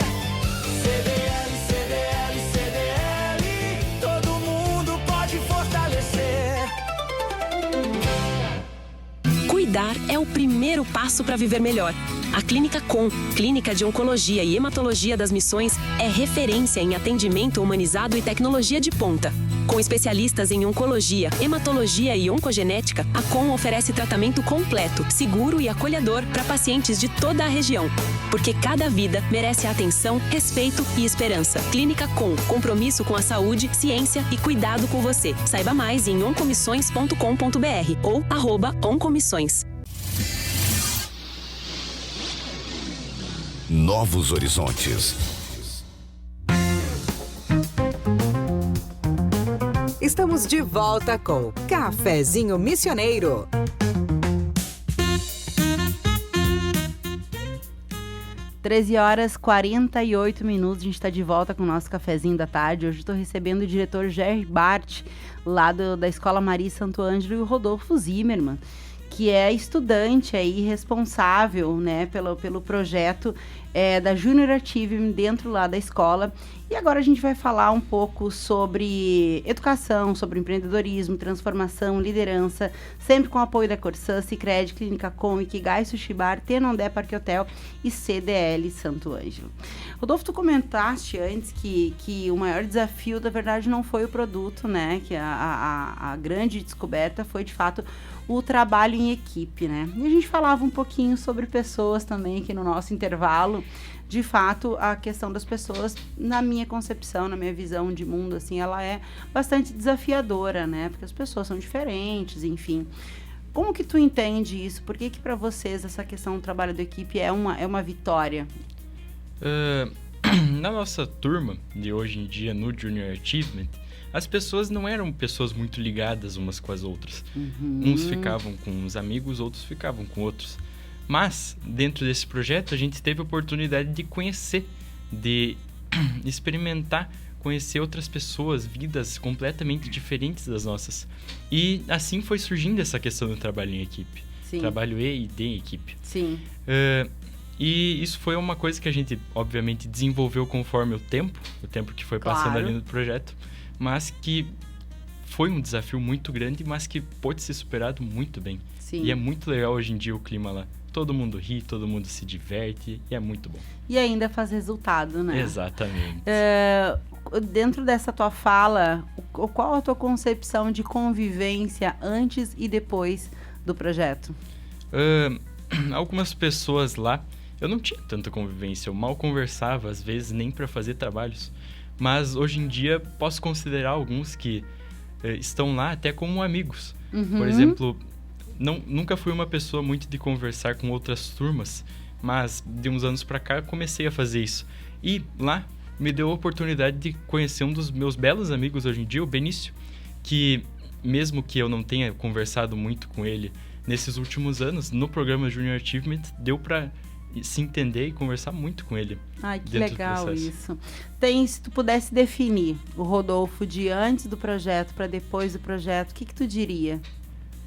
CDL, CDL, CDL, todo mundo pode fortalecer. Cuidar é o primeiro passo para viver melhor. A Clínica Com, Clínica de Oncologia e Hematologia das Missões, é referência em atendimento humanizado e tecnologia de ponta. Com especialistas em oncologia, hematologia e oncogenética, a Com oferece tratamento completo, seguro e acolhedor para pacientes de toda a região. Porque cada vida merece atenção, respeito e esperança. Clínica Com, compromisso com a saúde, ciência e cuidado com você. Saiba mais em oncomissões.com.br ou @oncomissões. Novos horizontes. Estamos de volta com Cafezinho Missioneiro. Treze horas 48 minutos, a gente está de volta com o nosso cafezinho da tarde. Hoje estou recebendo o diretor Jerry Bart, lá da Escola Maria Santo Ângelo, e o Rodolfo Zimmermann, que é estudante aí responsável, né, pelo projeto da Junior Achievement dentro lá da escola. E agora a gente vai falar um pouco sobre educação, sobre empreendedorismo, transformação, liderança, sempre com o apoio da Corsã, Sicredi, Clínica Com, Ikigai Sushibar, Tenondé Parque Hotel e CDL Santo Ângelo. Rodolfo, tu comentaste antes que o maior desafio, na verdade, não foi o produto, né, que a grande descoberta foi, de fato, o trabalho em equipe, né? E a gente falava um pouquinho sobre pessoas também aqui no nosso intervalo. De fato, a questão das pessoas, na minha concepção, na minha visão de mundo, assim, ela é bastante desafiadora, né? Porque as pessoas são diferentes, enfim. Como que tu entende isso? Por que para vocês essa questão do trabalho da equipe é uma vitória? Na nossa turma de hoje em dia, no Junior Achievement, as pessoas não eram pessoas muito ligadas umas com as outras. Uns ficavam com os amigos, outros ficavam com outros. Mas, dentro desse projeto, a gente teve a oportunidade de conhecer, de experimentar, conhecer outras pessoas, vidas completamente diferentes das nossas. E assim foi surgindo essa questão do trabalho em equipe. Sim. Trabalho e de equipe. Sim. E isso foi uma coisa que a gente, obviamente, desenvolveu conforme o tempo que foi passando ali no projeto, mas que foi um desafio muito grande, mas que pôde ser superado muito bem. Sim. E é muito legal hoje em dia o clima lá. Todo mundo ri, todo mundo se diverte e é muito bom. E ainda faz resultado, né? Exatamente. Dentro dessa tua fala, qual a tua concepção de convivência antes e depois do projeto? Algumas pessoas lá, eu não tinha tanta convivência, eu mal conversava, às vezes nem para fazer trabalhos. Mas hoje em dia posso considerar alguns que estão lá até como amigos. Por exemplo, nunca fui uma pessoa muito de conversar com outras turmas, mas de uns anos para cá comecei a fazer isso. E lá me deu a oportunidade de conhecer um dos meus belos amigos hoje em dia, o Benício, que mesmo que eu não tenha conversado muito com ele nesses últimos anos, no programa Junior Achievement deu para se entender e conversar muito com ele. Ai, que legal isso. Se tu pudesse definir o Rodolfo de antes do projeto para depois do projeto, o que tu diria?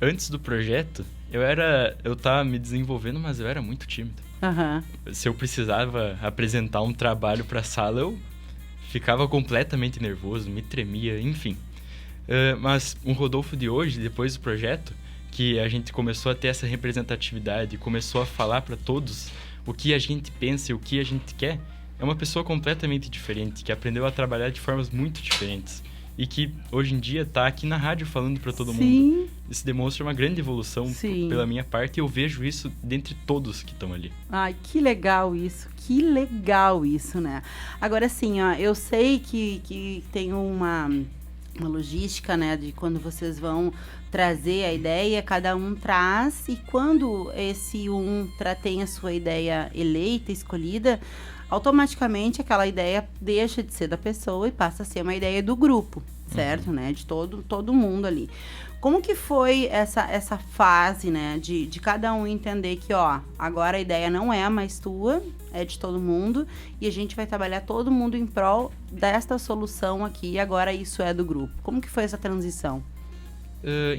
Antes do projeto, eu tava me desenvolvendo, mas eu era muito tímido. Se eu precisava apresentar um trabalho para a sala, eu ficava completamente nervoso, me tremia, enfim. Mas o Rodolfo de hoje, depois do projeto, que a gente começou a ter essa representatividade, começou a falar para todos o que a gente pensa e o que a gente quer, é uma pessoa completamente diferente, que aprendeu a trabalhar de formas muito diferentes e que hoje em dia está aqui na rádio falando para todo mundo. Isso demonstra uma grande evolução pela minha parte, e eu vejo isso dentre todos que estão ali. Ai, que legal isso, né? Agora sim, ó, eu sei que tem uma logística, né, de quando vocês vão trazer a ideia, cada um traz, e quando esse tem a sua ideia eleita, escolhida, automaticamente aquela ideia deixa de ser da pessoa e passa a ser uma ideia do grupo, certo? Né? De todo mundo ali. Como que foi essa fase, né, de cada um entender que, agora a ideia não é mais tua, é de todo mundo, e a gente vai trabalhar todo mundo em prol desta solução aqui, e agora isso é do grupo. Como que foi essa transição?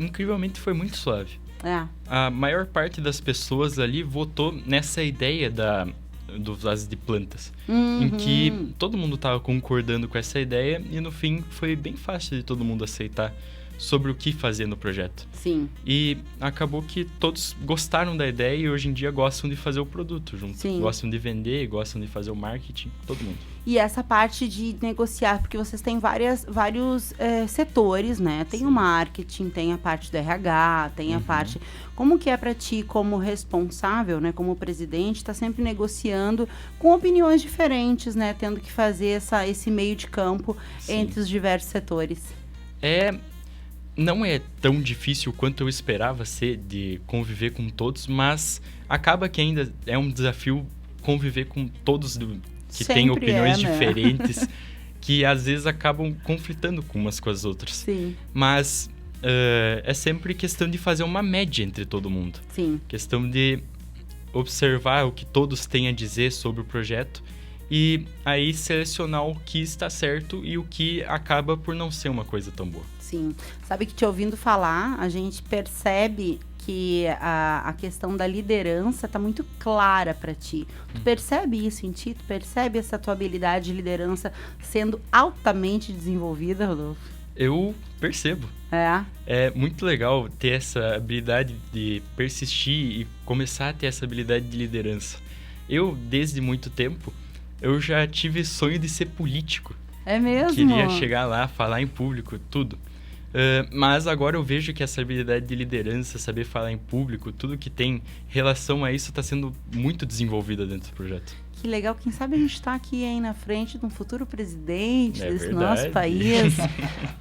Incrivelmente foi muito suave. A maior parte das pessoas ali votou nessa ideia do vaso de plantas, em que todo mundo estava concordando com essa ideia, e no fim foi bem fácil de todo mundo aceitar sobre o que fazer no projeto. Sim. E acabou que todos gostaram da ideia e hoje em dia gostam de fazer o produto junto. Sim. Gostam de vender, gostam de fazer o marketing, todo mundo. E essa parte de negociar, porque vocês têm vários setores, né? Tem o marketing, tem a parte do RH, tem a parte... Como que é para ti, como responsável, né? Como presidente, tá sempre negociando com opiniões diferentes, né? Tendo que fazer esse meio de campo entre os diversos setores. Não é tão difícil quanto eu esperava ser de conviver com todos, mas acaba que ainda é um desafio conviver com todos que têm opiniões diferentes, que às vezes acabam conflitando com umas com as outras. Sim. Mas é sempre questão de fazer uma média entre todo mundo. Sim. Questão de observar o que todos têm a dizer sobre o projeto e aí selecionar o que está certo e o que acaba por não ser uma coisa tão boa. Sim. Sabe que te ouvindo falar, a gente percebe que a questão da liderança está muito clara para ti. Tu percebe isso em ti? Tu percebe essa tua habilidade de liderança sendo altamente desenvolvida, Rodolfo? Eu percebo. É muito legal ter essa habilidade de persistir e começar a ter essa habilidade de liderança. Eu, desde muito tempo, eu já tive sonho de ser político. É mesmo? Queria chegar lá, falar em público, tudo. Mas agora eu vejo que essa habilidade de liderança, saber falar em público, tudo que tem relação a isso está sendo muito desenvolvida dentro do projeto. Que legal, quem sabe a gente está aqui aí na frente de um futuro presidente desse verdade. Nosso país.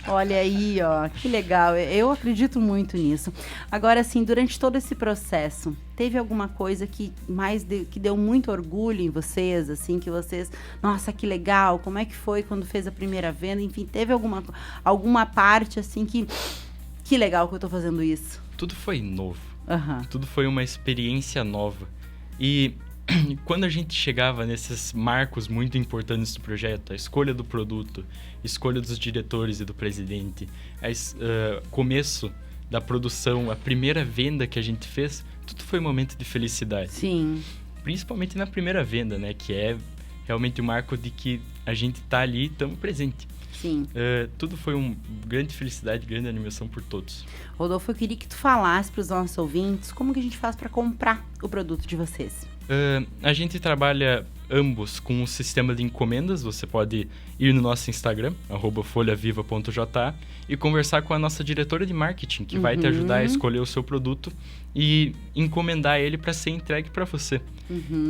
Olha aí, que legal, eu acredito muito nisso. Agora, assim, durante todo esse processo, teve alguma coisa que que deu muito orgulho em vocês, assim, que vocês, nossa, que legal, como é que foi quando fez a primeira venda, enfim, teve alguma parte, assim, que legal que eu tô fazendo isso? Tudo foi novo, tudo foi uma experiência nova, e quando a gente chegava nesses marcos muito importantes do projeto, a escolha do produto, escolha dos diretores e do presidente, começo da produção, a primeira venda que a gente fez, tudo foi um momento de felicidade. Sim. Principalmente na primeira venda, né? Que é realmente o marco de que a gente tá ali e estamos presente. Sim. Tudo foi uma grande felicidade, grande animação por todos. Rodolfo, eu queria que tu falasse para os nossos ouvintes como que a gente faz para comprar o produto de vocês. A gente trabalha ambos com o sistema de encomendas. Você pode ir no nosso Instagram, @folhaviva.ja, e conversar com a nossa diretora de marketing, que vai te ajudar a escolher o seu produto e encomendar ele para ser entregue para você.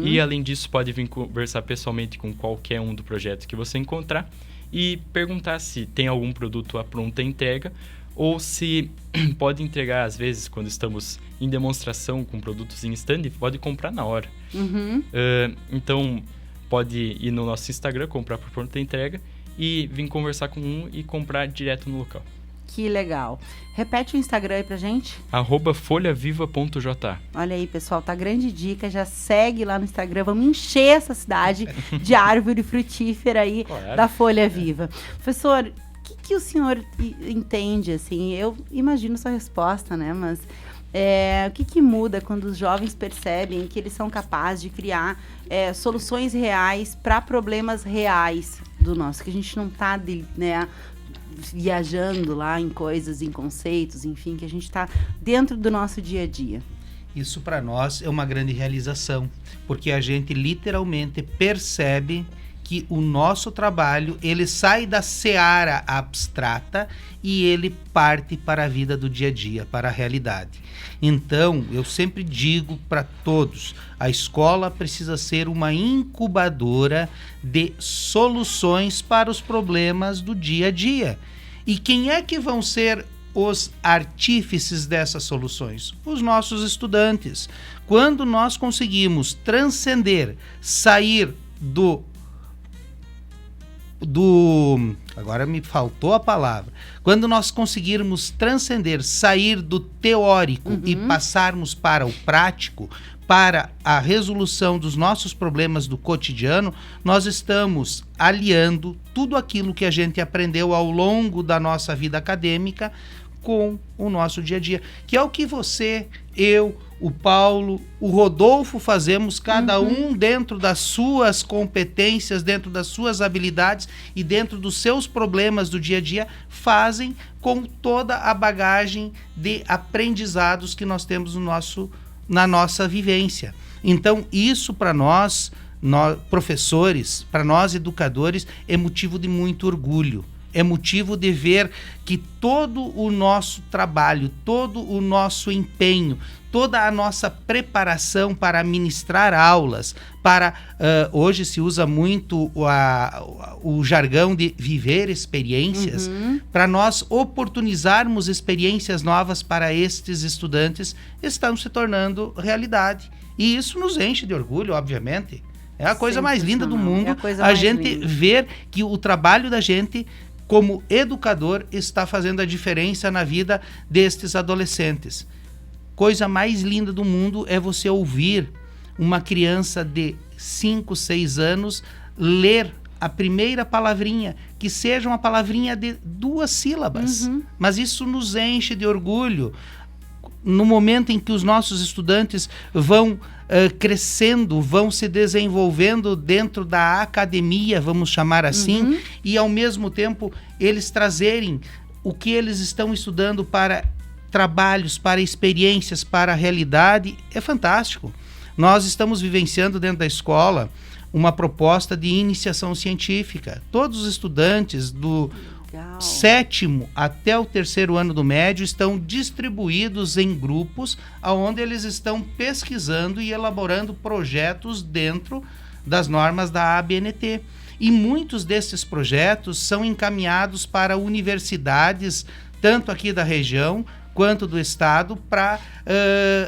E além disso, pode vir conversar pessoalmente com qualquer um do projeto que você encontrar e perguntar se tem algum produto à pronta entrega ou se pode entregar, às vezes, quando estamos em demonstração com produtos em stand, pode comprar na hora. Então, pode ir no nosso Instagram, comprar por pronta entrega e vir conversar com e comprar direto no local. Que legal. Repete o Instagram aí pra gente. @folhaviva.ja. Olha aí, pessoal, tá grande dica. Já segue lá no Instagram. Vamos encher essa cidade de árvore frutífera aí da Folha Viva. Professor, o que o senhor entende, assim? Eu imagino sua resposta, né? Mas o que muda quando os jovens percebem que eles são capazes de criar soluções reais para problemas reais do nosso, que a gente não tá, né, viajando lá em coisas, em conceitos, enfim, que a gente está dentro do nosso dia a dia. Isso para nós é uma grande realização, porque a gente literalmente percebe que o nosso trabalho, ele sai da seara abstrata e ele parte para a vida do dia a dia, para a realidade. Então, eu sempre digo para todos, a escola precisa ser uma incubadora de soluções para os problemas do dia a dia. E quem é que vão ser os artífices dessas soluções? Os nossos estudantes. Quando nós conseguimos transcender, sair do agora me faltou a palavra, quando nós conseguirmos transcender, sair do teórico e passarmos para o prático, para a resolução dos nossos problemas do cotidiano, nós estamos aliando tudo aquilo que a gente aprendeu ao longo da nossa vida acadêmica com o nosso dia a dia, que é o que você, eu, o Paulo, o Rodolfo fazemos, cada um dentro das suas competências, dentro das suas habilidades e dentro dos seus problemas do dia a dia, fazem com toda a bagagem de aprendizados que nós temos na nossa vivência. Então, isso para nós professores, para nós educadores, é motivo de muito orgulho. É motivo de ver que todo o nosso trabalho, todo o nosso empenho, toda a nossa preparação para ministrar aulas, hoje se usa muito o jargão de viver experiências, para nós oportunizarmos experiências novas para estes estudantes, estão se tornando realidade. E isso nos enche de orgulho, obviamente. É a coisa mais linda do mundo, a gente ver que o trabalho da gente como educador está fazendo a diferença na vida destes adolescentes. Coisa mais linda do mundo é você ouvir uma criança de 5, 6 anos ler a primeira palavrinha, que seja uma palavrinha de 2 sílabas. Mas isso nos enche de orgulho. No momento em que os nossos estudantes vão crescendo, vão se desenvolvendo dentro da academia, vamos chamar assim, e ao mesmo tempo eles trazerem o que eles estão estudando para trabalhos, para experiências, para a realidade, é fantástico. Nós estamos vivenciando dentro da escola uma proposta de iniciação científica. Todos os estudantes do 7º até o 3º ano do médio estão distribuídos em grupos onde eles estão pesquisando e elaborando projetos dentro das normas da ABNT. E muitos desses projetos são encaminhados para universidades, tanto aqui da região quanto do estado, para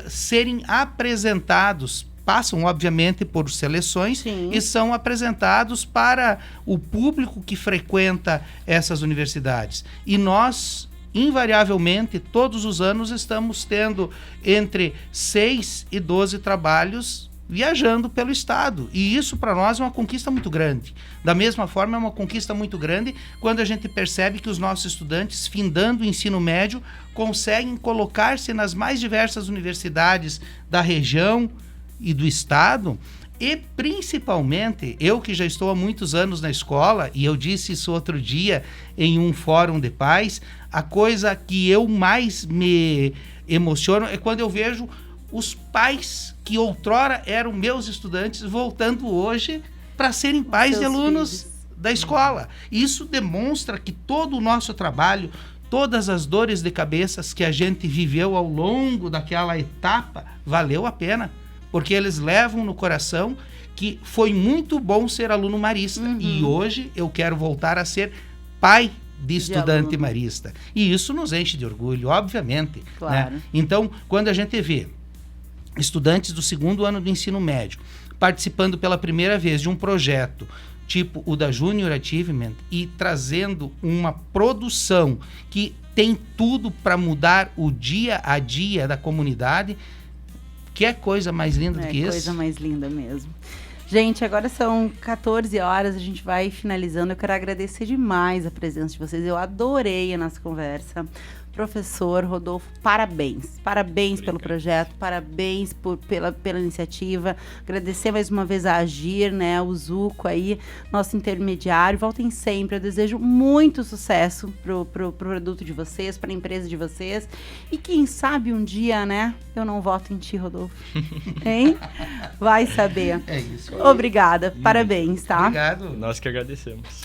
serem apresentados. Passam, obviamente, por seleções e são apresentados para o público que frequenta essas universidades. E nós, invariavelmente, todos os anos, estamos tendo entre 6 e 12 trabalhos viajando pelo estado. E isso, para nós, é uma conquista muito grande. Da mesma forma, é uma conquista muito grande quando a gente percebe que os nossos estudantes, findando o ensino médio, conseguem colocar-se nas mais diversas universidades da região e do estado, e principalmente, eu que já estou há muitos anos na escola, e eu disse isso outro dia em um fórum de pais, a coisa que eu mais me emociono é quando eu vejo os pais que outrora eram meus estudantes voltando hoje para serem pais de alunos da escola. Isso demonstra que todo o nosso trabalho, todas as dores de cabeças que a gente viveu ao longo daquela etapa, valeu a pena. Porque eles levam no coração que foi muito bom ser aluno marista. E hoje eu quero voltar a ser pai de estudante marista. E isso nos enche de orgulho, obviamente. Claro. Né? Então, quando a gente vê estudantes do 2º ano do ensino médio participando pela primeira vez de um projeto tipo o da Junior Achievement e trazendo uma produção que tem tudo para mudar o dia a dia da comunidade, que é coisa mais linda do que isso? É coisa mais linda mesmo. Gente, agora são 14 horas, a gente vai finalizando. Eu quero agradecer demais a presença de vocês. Eu adorei a nossa conversa. Professor Rodolfo, parabéns. Parabéns pelo projeto, parabéns pela iniciativa. Agradecer mais uma vez a Agir, né, o Zuco aí, nosso intermediário. Voltem sempre. Eu desejo muito sucesso pro produto de vocês, para a empresa de vocês. E quem sabe um dia, né, eu não voto em ti, Rodolfo. Hein? Vai saber. É isso. Obrigada. Parabéns, tá? Obrigado. Nós que agradecemos.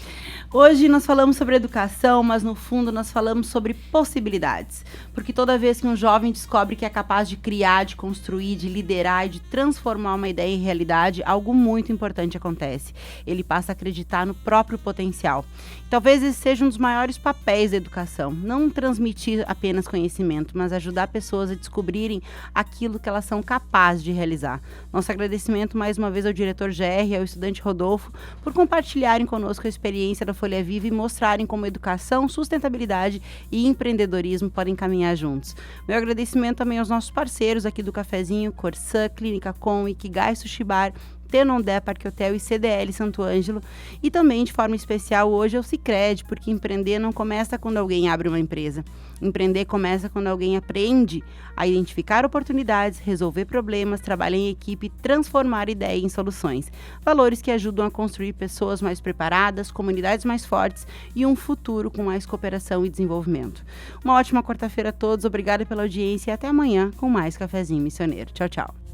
Hoje nós falamos sobre educação, mas no fundo nós falamos sobre possibilidades. Porque toda vez que um jovem descobre que é capaz de criar, de construir, de liderar e de transformar uma ideia em realidade, algo muito importante acontece. Ele passa a acreditar no próprio potencial. Talvez esse seja um dos maiores papéis da educação. Não transmitir apenas conhecimento, mas ajudar pessoas a descobrirem aquilo que elas são capazes de realizar. Nosso agradecimento mais uma vez ao diretor GR e ao estudante Rodolfo por compartilharem conosco a experiência da Folha Viva e mostrarem como educação, sustentabilidade e empreendedorismo podem caminhar juntos. Meu agradecimento também aos nossos parceiros aqui do Cafezinho, Corsã, Clínica Com, Ikigai Sushi Bar, Tenondé Parque Hotel e CDL Santo Ângelo, e também de forma especial hoje ao Sicredi, porque empreender não começa quando alguém abre uma empresa. Empreender começa quando alguém aprende a identificar oportunidades, resolver problemas, trabalhar em equipe, transformar ideias em soluções. Valores que ajudam a construir pessoas mais preparadas, comunidades mais fortes e um futuro com mais cooperação e desenvolvimento. Uma ótima quarta-feira a todos, obrigada pela audiência e até amanhã com mais Cafezinho Missioneiro. Tchau, tchau.